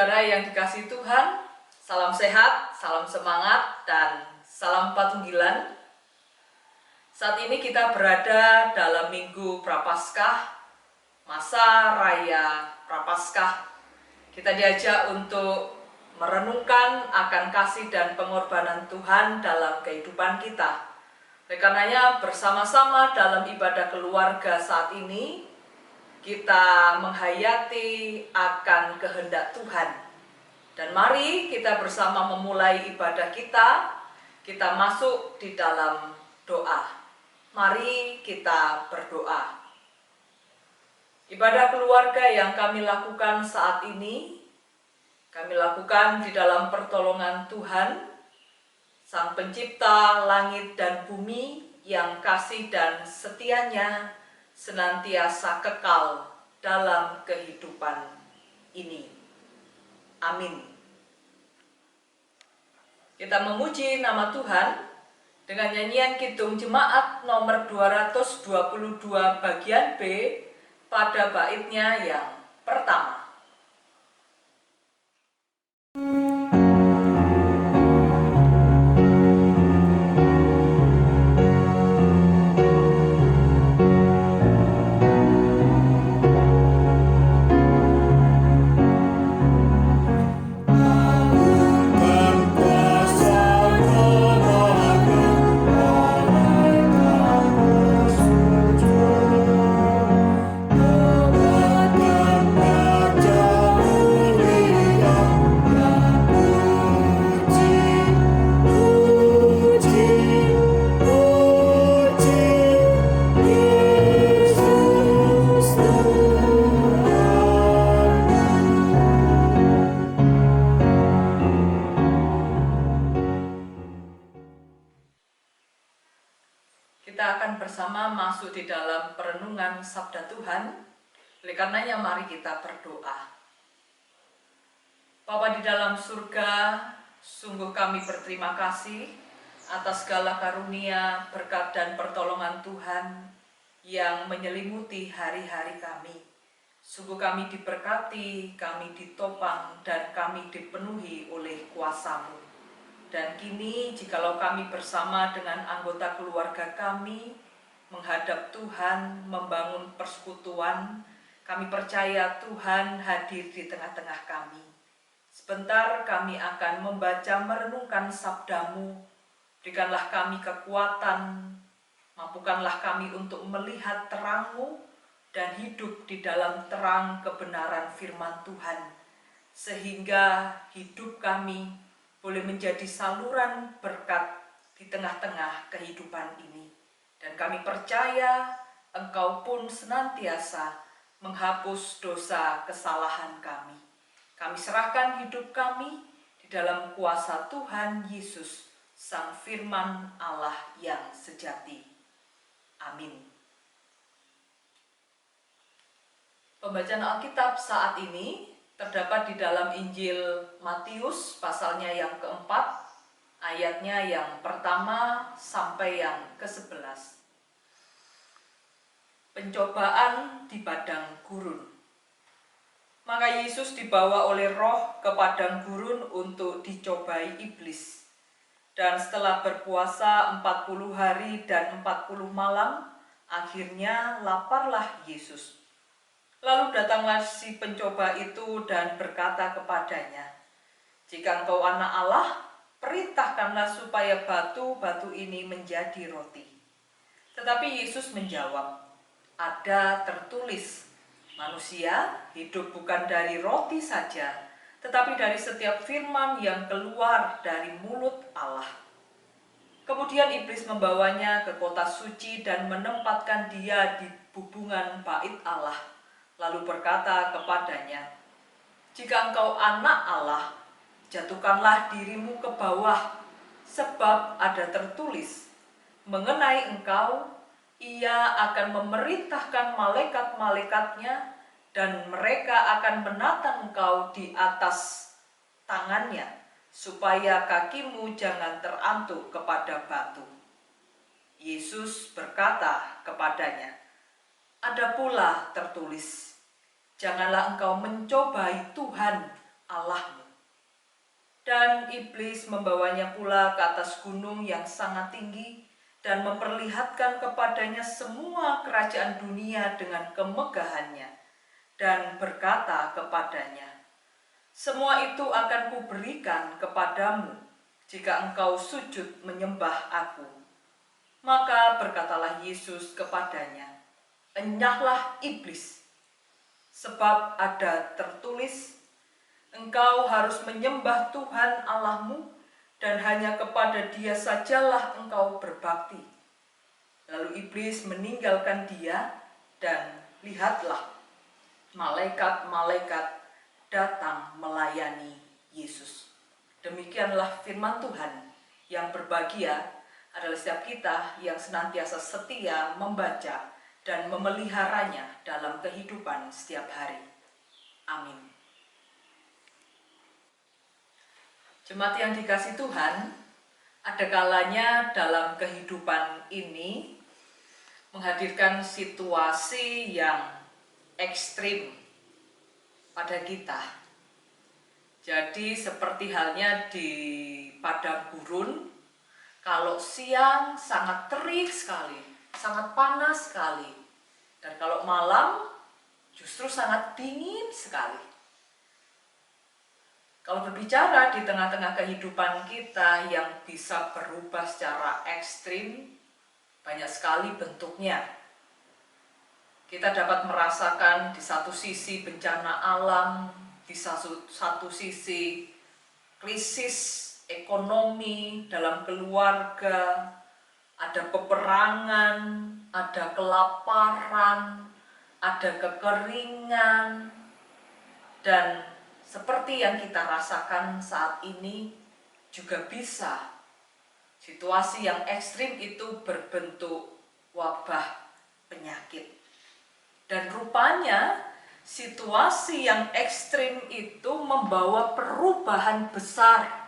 Saudara yang dikasihi Tuhan, salam sehat, salam semangat, dan salam Patunggilan. Saat ini kita berada dalam Minggu Prapaskah, masa raya Prapaskah. Kita diajak untuk merenungkan akan kasih dan pengorbanan Tuhan dalam kehidupan kita. Oleh karenanya bersama-sama dalam ibadah keluarga saat ini, kita menghayati akan kehendak Tuhan. Dan mari kita bersama memulai ibadah kita. Kita masuk di dalam doa. Mari kita berdoa. Ibadah keluarga yang kami lakukan saat ini, kami lakukan di dalam pertolongan Tuhan, Sang Pencipta langit dan bumi, yang kasih dan setianya senantiasa kekal dalam kehidupan ini. Amin. Kita memuji nama Tuhan dengan nyanyian Kidung Jemaat nomor 222 bagian B pada baitnya yang pertama. Kita akan bersama masuk di dalam perenungan Sabda Tuhan. Oleh karenanya mari kita berdoa. Bapa di dalam surga, sungguh kami berterima kasih atas segala karunia, berkat dan pertolongan Tuhan yang menyelimuti hari-hari kami. Sungguh kami diberkati, kami ditopang, dan kami dipenuhi oleh kuasa-Mu. Dan kini jikalau kami bersama dengan anggota keluarga kami menghadap Tuhan, membangun persekutuan, kami percaya Tuhan hadir di tengah-tengah kami. Sebentar kami akan membaca merenungkan sabda-Mu. Berikanlah kami kekuatan, mampukanlah kami untuk melihat terang-Mu dan hidup di dalam terang kebenaran firman Tuhan, sehingga hidup kami boleh menjadi saluran berkat di tengah-tengah kehidupan ini. Dan kami percaya Engkau pun senantiasa menghapus dosa kesalahan kami. Kami serahkan hidup kami di dalam kuasa Tuhan Yesus, Sang Firman Allah yang sejati. Amin. Pembacaan Alkitab saat ini terdapat di dalam Injil Matius pasalnya yang keempat, ayatnya yang pertama sampai yang ke-11. Pencobaan di padang gurun. Maka Yesus dibawa oleh Roh ke padang gurun untuk dicobai iblis. Dan setelah berpuasa 40 hari dan 40 malam, akhirnya laparlah Yesus. Lalu datanglah si pencoba itu dan berkata kepadanya, "Jika engkau anak Allah, perintahkanlah supaya batu-batu ini menjadi roti." Tetapi Yesus menjawab, "Ada tertulis, manusia hidup bukan dari roti saja, tetapi dari setiap firman yang keluar dari mulut Allah." Kemudian iblis membawanya ke kota suci dan menempatkan dia di bubungan bait Allah. Lalu berkata kepadanya, "Jika engkau anak Allah, jatuhkanlah dirimu ke bawah, sebab ada tertulis, mengenai engkau, Ia akan memerintahkan malaikat-malaikatnya, dan mereka akan menatang engkau di atas tangannya, supaya kakimu jangan terantuk kepada batu." Yesus berkata kepadanya, "Ada pula tertulis, janganlah engkau mencobai Tuhan Allahmu. Dan iblis membawanya pula ke atas gunung yang sangat tinggi dan memperlihatkan kepadanya semua kerajaan dunia dengan kemegahannya, dan berkata kepadanya, "Semua itu akan kuberikan kepadamu jika engkau sujud menyembah aku." Maka berkatalah Yesus kepadanya, "Enyahlah iblis, sebab ada tertulis, engkau harus menyembah Tuhan Allahmu, dan hanya kepada Dia sajalah engkau berbakti." Lalu iblis meninggalkan dia, dan lihatlah, malaikat-malaikat datang melayani Yesus. Demikianlah firman Tuhan. Yang berbahagia adalah setiap kita yang senantiasa setia membaca dan memeliharanya dalam kehidupan setiap hari. Amin. Jemaat yang dikasihi Tuhan, ada kalanya dalam kehidupan ini menghadirkan situasi yang ekstrim pada kita. Jadi seperti halnya di padang gurun, kalau siang sangat terik sekali, sangat panas sekali. Dan kalau malam justru sangat dingin sekali. Kalau berbicara di tengah-tengah kehidupan kita yang bisa berubah secara ekstrim, banyak sekali bentuknya. Kita dapat merasakan di satu sisi bencana alam, di satu sisi krisis ekonomi dalam keluarga, ada peperangan, ada kelaparan, ada kekeringan, dan seperti yang kita rasakan saat ini juga bisa situasi yang ekstrim itu berbentuk wabah penyakit. Dan rupanya situasi yang ekstrim itu membawa perubahan besar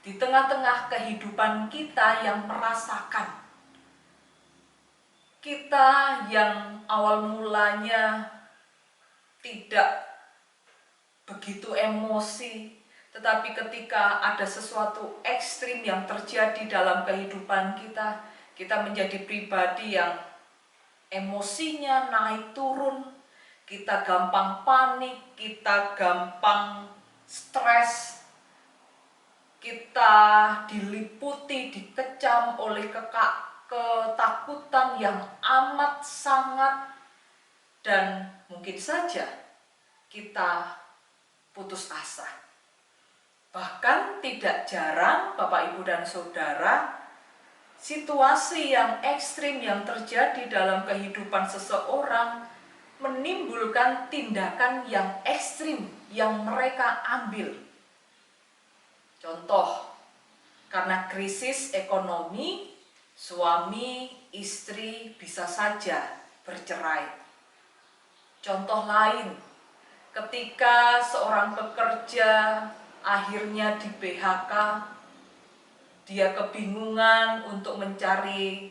di tengah-tengah kehidupan kita yang merasakan. Kita yang awal mulanya tidak begitu emosi, tetapi ketika ada sesuatu ekstrim yang terjadi dalam kehidupan kita, kita menjadi pribadi yang emosinya naik turun, kita gampang panik, kita gampang stres, kita diliputi, dikecam oleh ketakutan yang amat sangat, dan mungkin saja kita putus asa. Bahkan tidak jarang Bapak, Ibu, dan Saudara, situasi yang ekstrim yang terjadi dalam kehidupan seseorang menimbulkan tindakan yang ekstrim yang mereka ambil. Contoh, karena krisis ekonomi, suami istri bisa saja bercerai. Contoh lain, ketika seorang pekerja akhirnya di PHK, dia kebingungan untuk mencari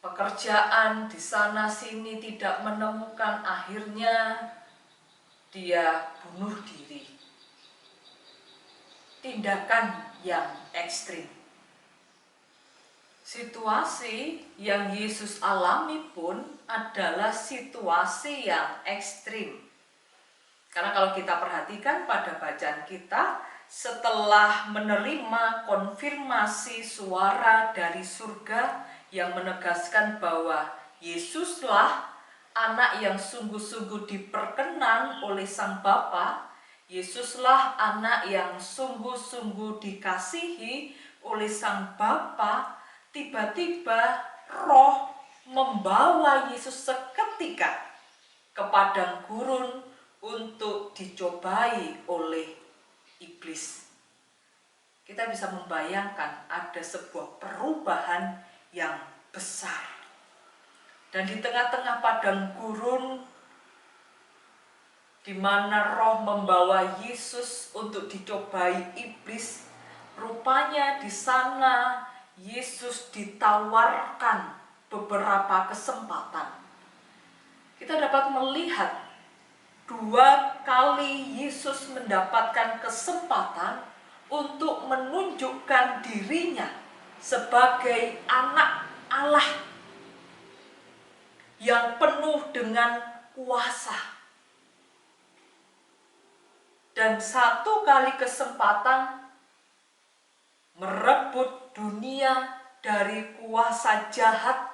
pekerjaan di sana sini, tidak menemukan, akhirnya dia bunuh diri. Tindakan yang ekstrim. Situasi yang Yesus alami pun adalah situasi yang ekstrim. Karena kalau kita perhatikan pada bacaan kita, setelah menerima konfirmasi suara dari surga yang menegaskan bahwa Yesuslah anak yang sungguh-sungguh diperkenan oleh Sang Bapa, Yesuslah anak yang sungguh-sungguh dikasihi oleh Sang Bapa, tiba-tiba Roh membawa Yesus seketika ke padang gurun untuk dicobai oleh iblis. Kita bisa membayangkan ada sebuah perubahan yang besar. Dan di tengah-tengah padang gurun, di mana Roh membawa Yesus untuk dicobai iblis, rupanya di sana Yesus ditawarkan beberapa kesempatan. Kita dapat melihat Dua kali Yesus mendapatkan kesempatan untuk menunjukkan dirinya sebagai anak Allah yang penuh dengan kuasa. Dan satu kali kesempatan merebut dunia dari kuasa jahat,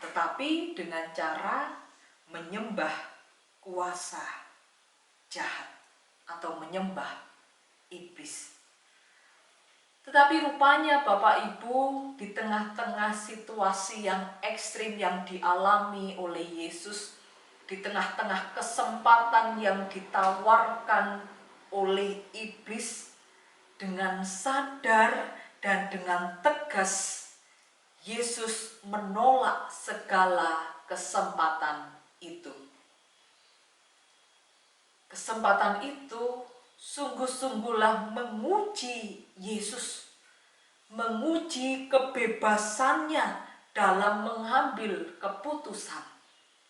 tetapi dengan cara menyembah kuasa jahat atau menyembah iblis. Tetapi rupanya Bapak Ibu, di tengah-tengah situasi yang ekstrim yang dialami oleh Yesus, di tengah-tengah kesempatan yang ditawarkan oleh iblis, dengan sadar dan dengan tegas Yesus menolak segala kesempatan itu. Kesempatan itu sungguh-sungguhlah menguji Yesus, menguji kebebasannya dalam mengambil keputusan.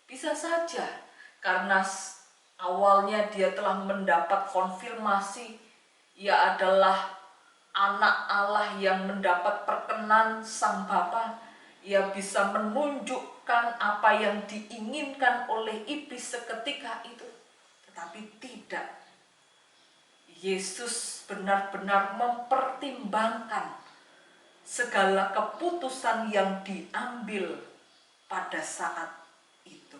Bisa saja karena awalnya dia telah mendapat konfirmasi, ia adalah anak Allah yang mendapat perkenan Sang Bapa. Ia bisa menunjukkan apa yang diinginkan oleh iblis seketika itu. Tetapi tidak. Yesus benar-benar mempertimbangkan segala keputusan yang diambil pada saat itu.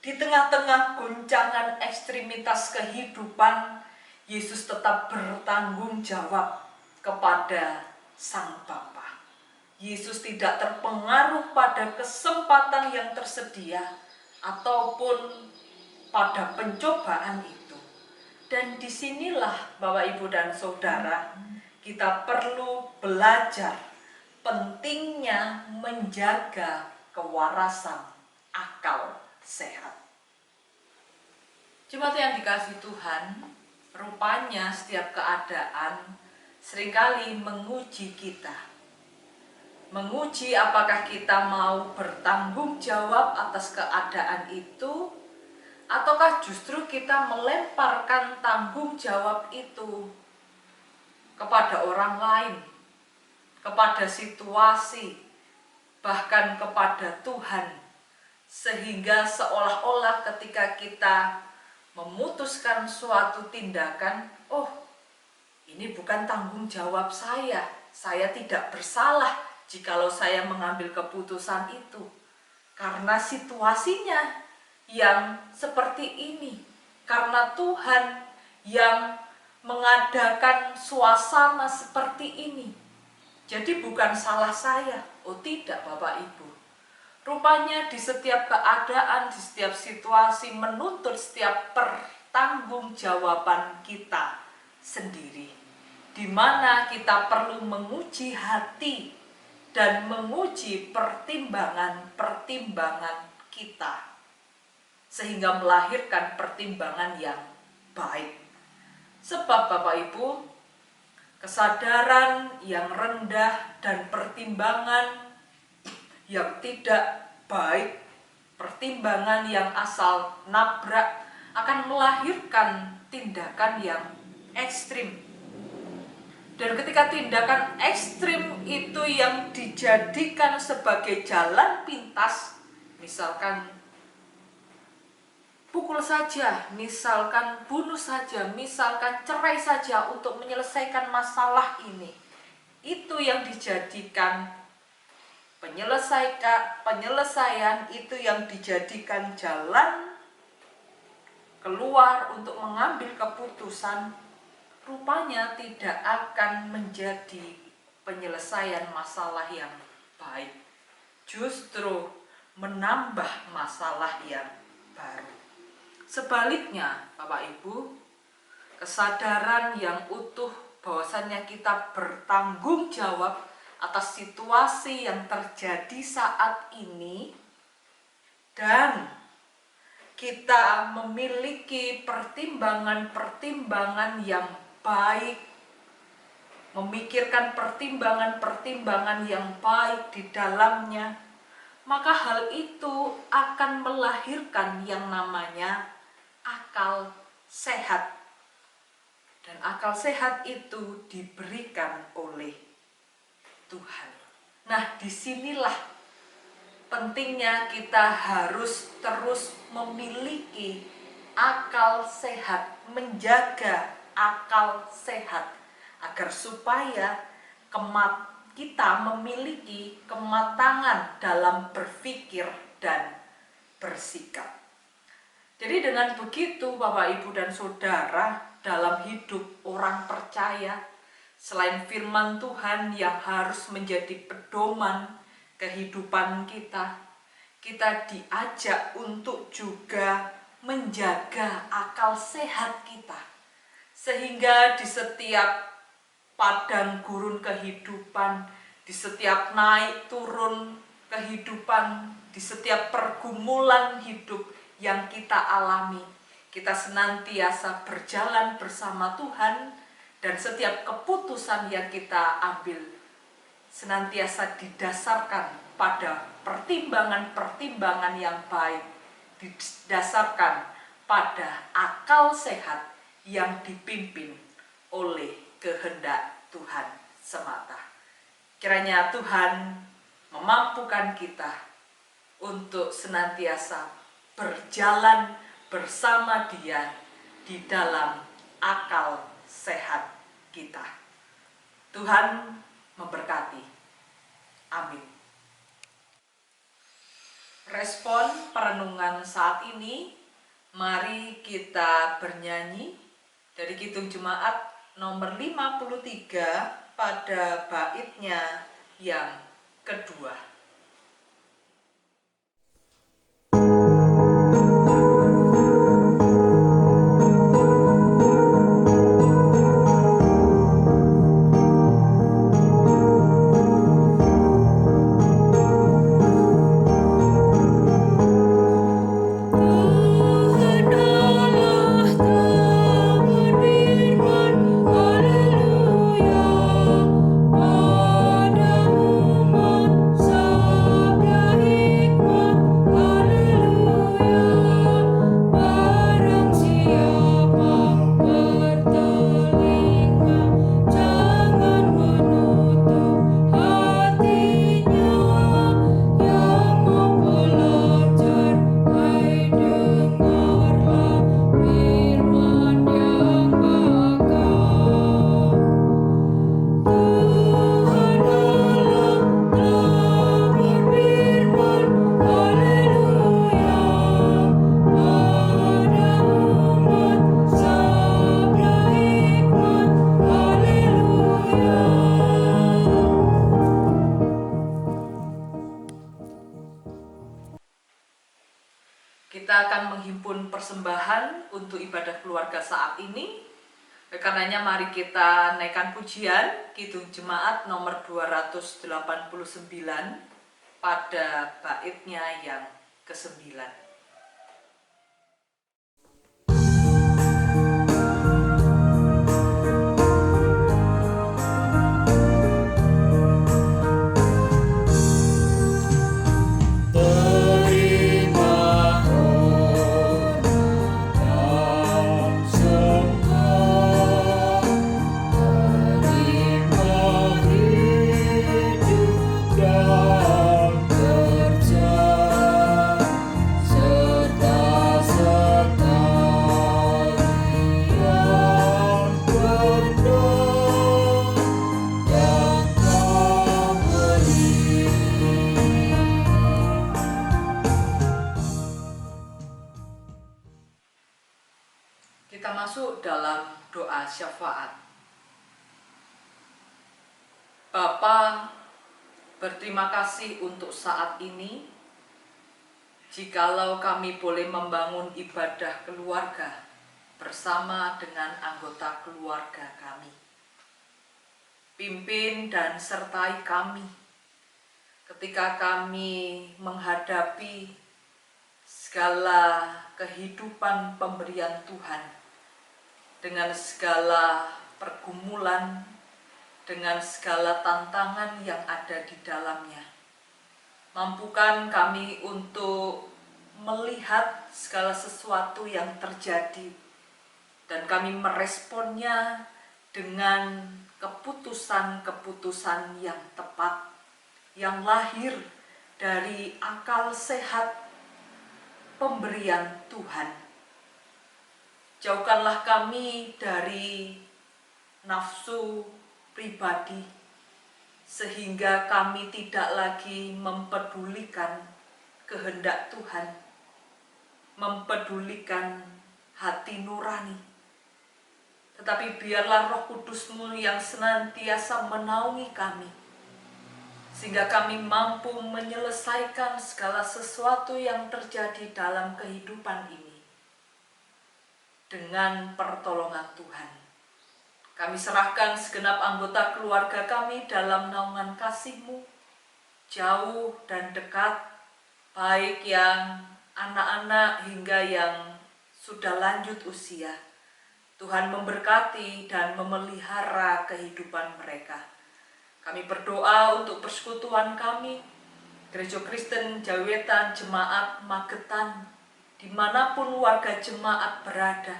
Di tengah-tengah goncangan ekstremitas kehidupan, Yesus tetap bertanggung jawab kepada Sang Bapa. Yesus tidak terpengaruh pada kesempatan yang tersedia ataupun pada pencobaan itu. Dan disinilah Bapak Ibu dan Saudara, kita perlu belajar pentingnya menjaga kewarasan akal sehat. Jemaat yang dikasihi Tuhan, rupanya setiap keadaan seringkali menguji kita. Menguji apakah kita mau bertanggung jawab atas keadaan itu, ataukah justru kita melemparkan tanggung jawab itu kepada orang lain, kepada situasi, bahkan kepada Tuhan, sehingga seolah-olah ketika kita memutuskan suatu tindakan, oh ini bukan tanggung jawab saya tidak bersalah jikalau saya mengambil keputusan itu, karena situasinya yang seperti ini, karena Tuhan yang mengadakan suasana seperti ini. Jadi bukan salah saya. Oh tidak Bapak Ibu. Rupanya di setiap keadaan, di setiap situasi menuntut setiap pertanggungjawaban kita sendiri, di mana kita perlu menguji hati dan menguji pertimbangan-pertimbangan kita, sehingga melahirkan pertimbangan yang baik. Sebab Bapak Ibu, kesadaran yang rendah dan pertimbangan yang tidak baik, pertimbangan yang asal nabrak, akan melahirkan tindakan yang ekstrim. Dan ketika tindakan ekstrim itu yang dijadikan sebagai jalan pintas, misalkan pukul saja, misalkan bunuh saja, misalkan cerai saja untuk menyelesaikan masalah ini, itu yang dijadikan penyelesaian, itu yang dijadikan jalan keluar untuk mengambil keputusan, rupanya tidak akan menjadi penyelesaian masalah yang baik, justru menambah masalah yang baru. Sebaliknya Bapak Ibu, kesadaran yang utuh bahwasannya kita bertanggung jawab atas situasi yang terjadi saat ini, dan kita memiliki pertimbangan-pertimbangan yang baik, memikirkan pertimbangan-pertimbangan yang baik di dalamnya, maka hal itu akan melahirkan yang namanya akal sehat. Dan akal sehat itu diberikan oleh Tuhan. Nah, disinilah pentingnya kita harus terus memiliki akal sehat, menjaga akal sehat, agar supaya kita memiliki kematangan dalam berpikir dan bersikap. Jadi dengan begitu Bapak, Ibu, dan Saudara, dalam hidup orang percaya, selain firman Tuhan yang harus menjadi pedoman kehidupan kita, kita diajak untuk juga menjaga akal sehat kita. Sehingga di setiap padang gurun kehidupan, di setiap naik turun kehidupan, di setiap pergumulan hidup yang kita alami, kita senantiasa berjalan bersama Tuhan, dan setiap keputusan yang kita ambil senantiasa didasarkan pada pertimbangan-pertimbangan yang baik, didasarkan pada akal sehat yang dipimpin oleh kehendak Tuhan semata. Kiranya Tuhan memampukan kita untuk senantiasa berjalan bersama Dia di dalam akal sehat kita. Tuhan memberkati. Amin. Respon perenungan saat ini, mari kita bernyanyi dari Kidung Jemaat nomor 53 pada baitnya yang kedua. Kita akan menghimpun persembahan untuk ibadah keluarga saat ini. Karenanya mari kita naikkan pujian Kidung Jemaat nomor 289 pada baitnya yang ke-9. Kita masuk dalam doa syafaat. Bapa, berterima kasih untuk saat ini, jikalau kami boleh membangun ibadah keluarga bersama dengan anggota keluarga kami. Pimpin dan sertai kami ketika kami menghadapi segala kehidupan pemberian Tuhan, dengan segala pergumulan, dengan segala tantangan yang ada di dalamnya. Mampukan kami untuk melihat segala sesuatu yang terjadi dan kami meresponnya dengan keputusan-keputusan yang tepat, yang lahir dari akal sehat pemberian Tuhan. Jauhkanlah kami dari nafsu pribadi, sehingga kami tidak lagi mempedulikan kehendak Tuhan, mempedulikan hati nurani. Tetapi biarlah Roh Kudus-Mu yang senantiasa menaungi kami, sehingga kami mampu menyelesaikan segala sesuatu yang terjadi dalam kehidupan ini dengan pertolongan Tuhan. Kami serahkan segenap anggota keluarga kami dalam naungan kasih-Mu, jauh dan dekat, baik yang anak-anak hingga yang sudah lanjut usia. Tuhan memberkati dan memelihara kehidupan mereka. Kami berdoa untuk persekutuan kami, Gereja Kristen Jawetan Jemaat Magetan, dimanapun warga jemaat berada.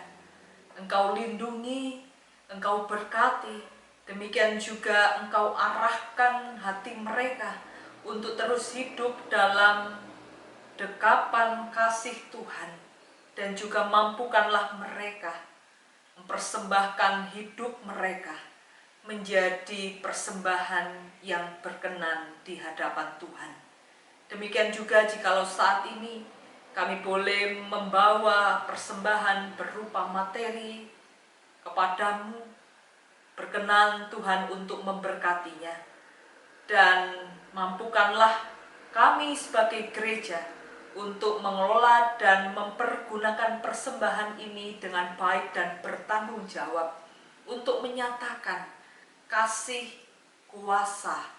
Engkau lindungi, Engkau berkati, demikian juga Engkau arahkan hati mereka untuk terus hidup dalam dekapan kasih Tuhan, dan juga mampukanlah mereka mempersembahkan hidup mereka menjadi persembahan yang berkenan di hadapan Tuhan. Demikian juga jikalau saat ini kami boleh membawa persembahan berupa materi kepadamu, berkenan Tuhan untuk memberkatinya, dan mampukanlah kami sebagai gereja untuk mengelola dan mempergunakan persembahan ini dengan baik dan bertanggung jawab untuk menyatakan kasih, kuasa,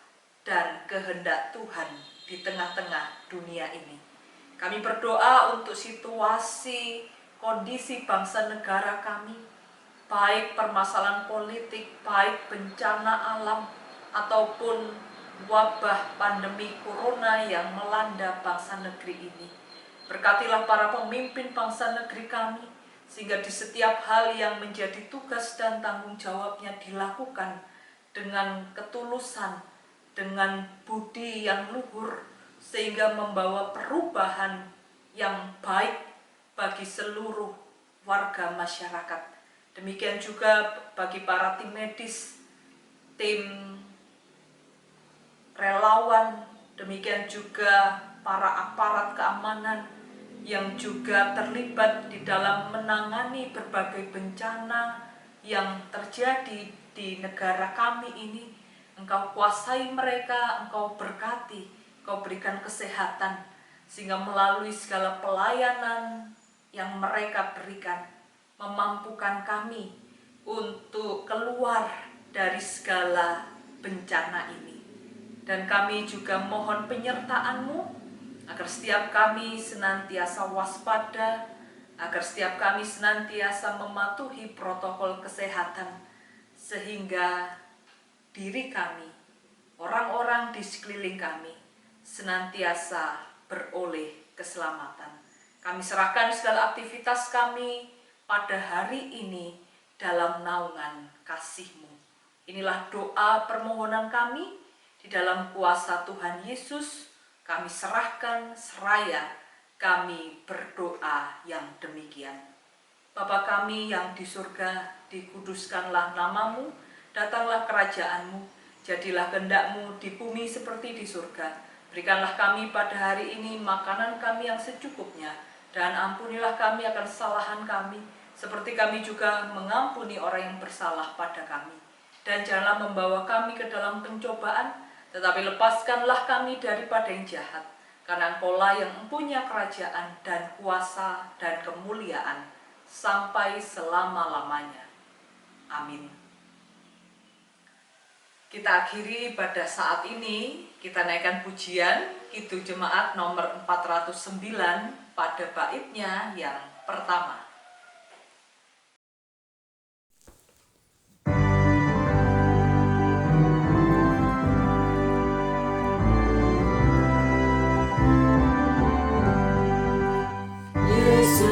dan kehendak Tuhan di tengah-tengah dunia ini. Kami berdoa untuk situasi, kondisi bangsa negara kami, baik permasalahan politik, baik bencana alam, ataupun wabah pandemi corona yang melanda bangsa negeri ini. Berkatilah para pemimpin bangsa negeri kami, sehingga di setiap hal yang menjadi tugas dan tanggung jawabnya dilakukan dengan ketulusan, dengan budi yang luhur, sehingga membawa perubahan yang baik bagi seluruh warga masyarakat. Demikian juga bagi para tim medis, tim relawan, demikian juga para aparat keamanan yang juga terlibat di dalam menangani berbagai bencana yang terjadi di negara kami ini. Engkau kuasai mereka, Engkau berkati, Engkau berikan kesehatan, sehingga melalui segala pelayanan yang mereka berikan, memampukan kami untuk keluar dari segala bencana ini. Dan kami juga mohon penyertaan-Mu agar setiap kami senantiasa waspada, agar setiap kami senantiasa mematuhi protokol kesehatan, sehingga diri kami, orang-orang di sekeliling kami, senantiasa beroleh keselamatan. Kami serahkan segala aktivitas kami pada hari ini dalam naungan kasih-Mu. Inilah doa permohonan kami. Di dalam kuasa Tuhan Yesus, kami serahkan seraya, kami berdoa yang demikian. Bapa kami yang di surga, dikuduskanlah nama-Mu, datanglah kerajaan-Mu, jadilah kehendak-Mu di bumi seperti di surga. Berikanlah kami pada hari ini makanan kami yang secukupnya, dan ampunilah kami akan kesalahan kami, seperti kami juga mengampuni orang yang bersalah pada kami. Dan janganlah membawa kami ke dalam pencobaan, tetapi lepaskanlah kami daripada yang jahat, karena Engkau-lah yang mempunyai kerajaan dan kuasa dan kemuliaan sampai selama-lamanya. Amin. Kita akhiri pada saat ini, kita naikkan pujian Kidung Jemaat nomor 409 pada baitnya yang pertama.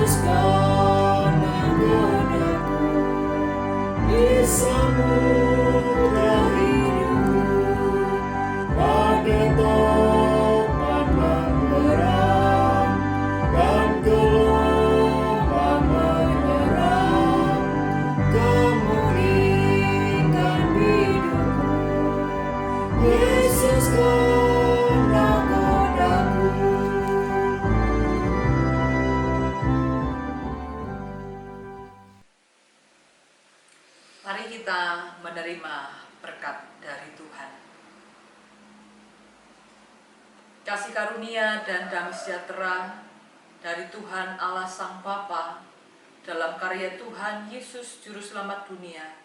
Yesus kau menggodaku di samudra hidupku, pada topan menggeram dan gelombang menyerang, kemungkinan hidupku. Yesus kau menggodaku. Mari kita menerima berkat dari Tuhan. Kasih karunia dan damai sejahtera dari Tuhan Allah Sang Bapa dalam karya Tuhan Yesus Juru Selamat dunia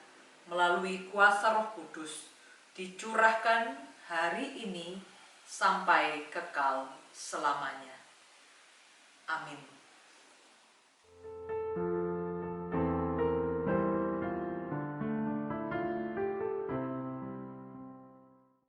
melalui kuasa Roh Kudus dicurahkan hari ini sampai kekal selamanya. Amin.